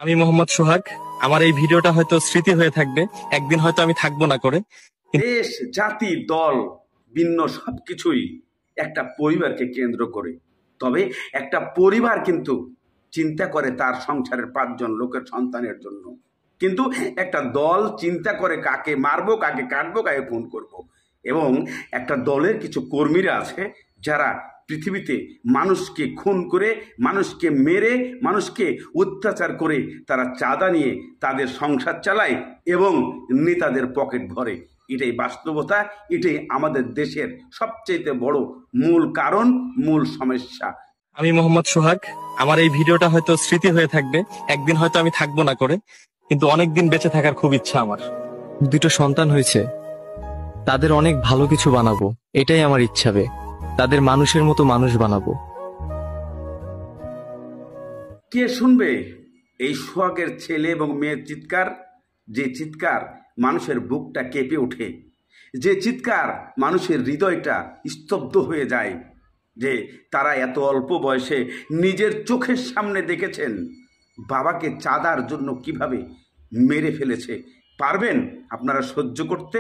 আমি মোহাম্মদ সোহাগ। আমার এই ভিডিওটা হয়তো স্মৃতি হয়ে থাকবে, একদিন হয়তো আমি থাকবো না করে। দেশ, জাতি, দল ভিন্ন সবকিছুই একটা পরিবারকে কেন্দ্র করে। তবে একটা পরিবার কিন্তু চিন্তা করে তার সংসারের 5 জন লোকের সন্তানের জন্য, কিন্তু একটা দল চিন্তা করে কাকে মারবো, কাকে কাটবো, কাকে খুন করব। এবং একটা দলের কিছু কর্মীরা আছে যারা পৃথিবীতে মানুষকে খুন করে, মানুষকে মেরে, মানুষকে অত্যাচার করে তারা চাঁদা নিয়ে তাদের সংসার চালায় এবং নেতাদের পকেট ভরে। এটাই বাস্তবতা, এটাই আমাদের দেশের সবচেয়ে বড় মূল কারণ, মূল সমস্যা। আমি মোহাম্মদ সোহাগ। আমার এই ভিডিওটা হয়তো স্মৃতি হয়ে থাকবে, একদিন হয়তো আমি থাকবো না করে, কিন্তু অনেকদিন বেঁচে থাকার খুব ইচ্ছা আমার। দুটো সন্তান হয়েছে, তাদের অনেক ভালো কিছু বানাবো, এটাই আমার ইচ্ছা। তাদের মানুষের মতো মানুষ বানাবো। কে শুনবে এই সোহাগের ছেলে এবং মেয়ের চিৎকার? যে চিৎকার মানুষের বুকটা কেঁপে ওঠে, যে চিৎকার মানুষের হৃদয়টা স্তব্ধ হয়ে যায়, যে তারা এত অল্প বয়সে নিজের চোখের সামনে দেখেছেন বাবাকে চাঁদার জন্য কিভাবে মেরে ফেলেছে। পারবেন আপনারা সহ্য করতে?